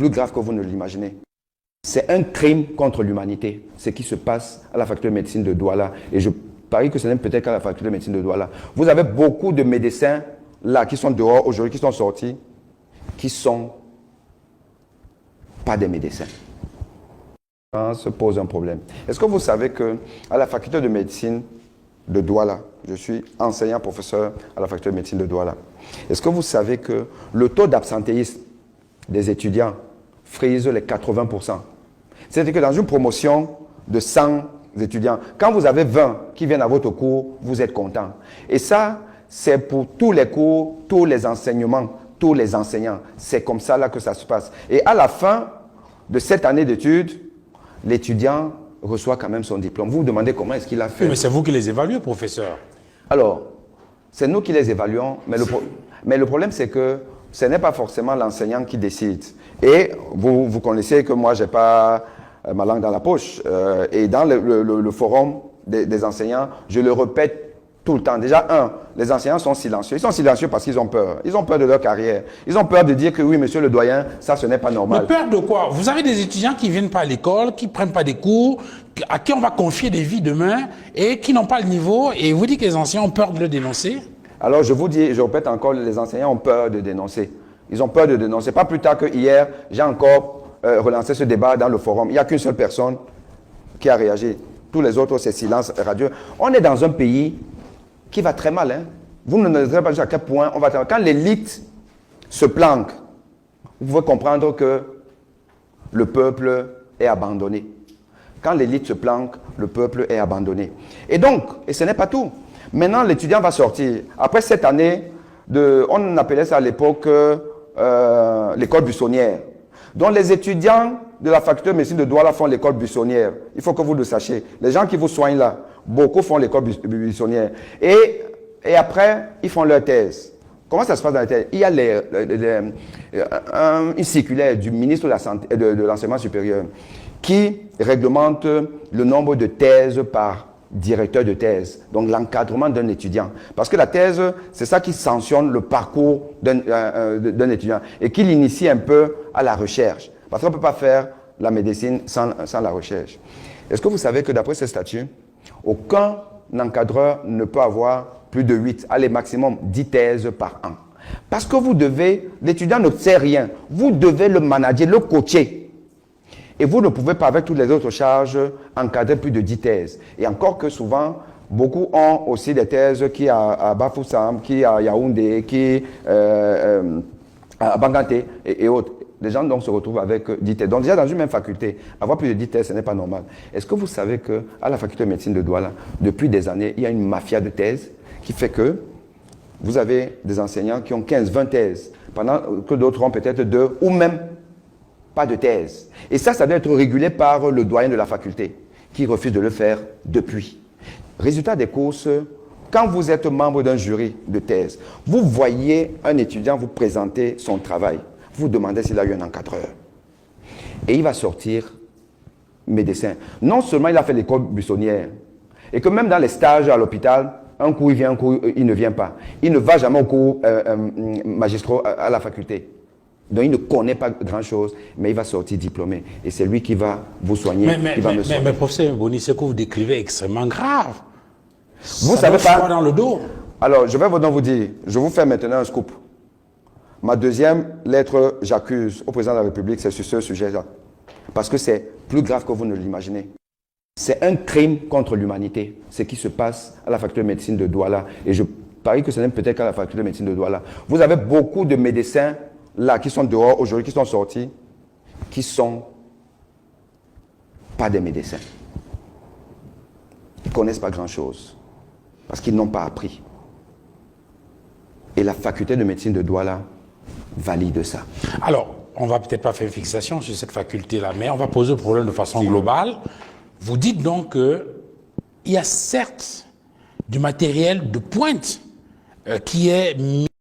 plus grave que vous ne l'imaginez. C'est un crime contre l'humanité, ce qui se passe à la faculté de médecine de Douala. Et je parie que ce n'est peut-être qu'à la faculté de médecine de Douala. Vous avez beaucoup de médecins là qui sont dehors aujourd'hui, qui sont sortis, qui ne sont pas des médecins. Ça se pose un problème. Est-ce que vous savez qu'à la faculté de médecine de Douala, je suis enseignant professeur à la faculté de médecine de Douala, est-ce que vous savez que le taux d'absentéisme des étudiants frise les 80%? C'est-à-dire que dans une promotion de 100 étudiants, quand vous avez 20 qui viennent à votre cours, vous êtes content. Et ça, c'est pour tous les cours, tous les enseignements, tous les enseignants. C'est comme ça là que ça se passe. Et à la fin de cette année d'études, l'étudiant reçoit quand même son diplôme. Vous vous demandez comment est-ce qu'il a fait. Oui, mais c'est vous qui les évaluez, professeur. Alors, c'est nous qui les évaluons, mais le problème c'est que ce n'est pas forcément l'enseignant qui décide. Et vous connaissez que moi, je n'ai pas ma langue dans la poche. Et dans le forum des enseignants, je le répète tout le temps. Déjà, les enseignants sont silencieux. Ils sont silencieux parce qu'ils ont peur. Ils ont peur de leur carrière. Ils ont peur de dire que oui, monsieur le doyen, ça, ce n'est pas normal. Mais peur de quoi? Vous avez des étudiants qui ne viennent pas à l'école, qui ne prennent pas des cours, à qui on va confier des vies demain et qui n'ont pas le niveau. Et vous dites que les enseignants ont peur de le dénoncer? Alors, je vous dis, je répète encore, les enseignants ont peur de dénoncer. Ils ont peur de dénoncer. Pas plus tard que hier, j'ai encore relancé ce débat dans le forum. Il n'y a qu'une seule personne qui a réagi. Tous les autres, c'est silence radieux. On est dans un pays qui va très mal. Hein? Vous ne savez pas à quel point on va très mal. Quand l'élite se planque, vous pouvez comprendre que le peuple est abandonné. Quand l'élite se planque, le peuple est abandonné. Et donc, et ce n'est pas tout. Maintenant, l'étudiant va sortir. Après cette année, on appelait ça à l'époque l'école buissonnière. Donc les étudiants de la faculté de médecine de Douala font l'école buissonnière. Il faut que vous le sachiez. Les gens qui vous soignent là, beaucoup font l'école buissonnière. Et après, ils font leur thèse. Comment ça se passe dans la thèse? Il y a une circulaire du ministre de la Santé, de l'enseignement supérieur qui réglemente le nombre de thèses par directeur de thèse, donc l'encadrement d'un étudiant. Parce que la thèse, c'est ça qui sanctionne le parcours d'un étudiant et qui l'initie un peu à la recherche. Parce qu'on ne peut pas faire la médecine sans la recherche. Est-ce que vous savez que d'après ces statuts, aucun encadreur ne peut avoir plus de 8, allez maximum 10 thèses par an. Parce que vous devez, l'étudiant ne sait rien, vous devez le manager, le coacher. Et vous ne pouvez pas, avec toutes les autres charges, encadrer plus de 10 thèses. Et encore que souvent, beaucoup ont aussi des thèses qui à Bafoussam, qui à Yaoundé, qui à Banganté et autres. Les gens donc se retrouvent avec 10 thèses. Donc déjà dans une même faculté, avoir plus de 10 thèses, ce n'est pas normal. Est-ce que vous savez qu'à la faculté de médecine de Douala, depuis des années, il y a une mafia de thèses qui fait que vous avez des enseignants qui ont 15, 20 thèses, pendant que d'autres ont peut-être 2 ou même pas de thèse. Et ça doit être régulé par le doyen de la faculté, qui refuse de le faire depuis. Résultat des courses, quand vous êtes membre d'un jury de thèse, vous voyez un étudiant vous présenter son travail, vous demandez s'il a eu un encadreur. Et il va sortir médecin. Non seulement il a fait l'école buissonnière, et que même dans les stages à l'hôpital, un coup il vient, un coup il ne vient pas. Il ne va jamais au cours magistraux à la faculté. Donc il ne connaît pas grand-chose, mais il va sortir diplômé. Et c'est lui qui va vous soigner, qui va me soigner. Mais professeur Boni, ce que vous décrivez est extrêmement grave. Vous savez pas dans le dos. Alors, je vais vous dire, je vous fais maintenant un scoop. Ma deuxième lettre, j'accuse au président de la République, c'est sur ce sujet-là. Parce que c'est plus grave que vous ne l'imaginez. C'est un crime contre l'humanité, ce qui se passe à la faculté de médecine de Douala. Et je parie que ce n'est peut-être qu'à la faculté de médecine de Douala. Vous avez beaucoup de médecins là qui sont dehors aujourd'hui, qui sont sortis, qui ne sont pas des médecins. Ils ne connaissent pas grand-chose parce qu'ils n'ont pas appris. Et la faculté de médecine de Douala valide ça. Alors, on ne va peut-être pas faire une fixation sur cette faculté-là, mais on va poser le problème de façon globale. Vous dites donc qu'il y a certes du matériel de pointe qui est mis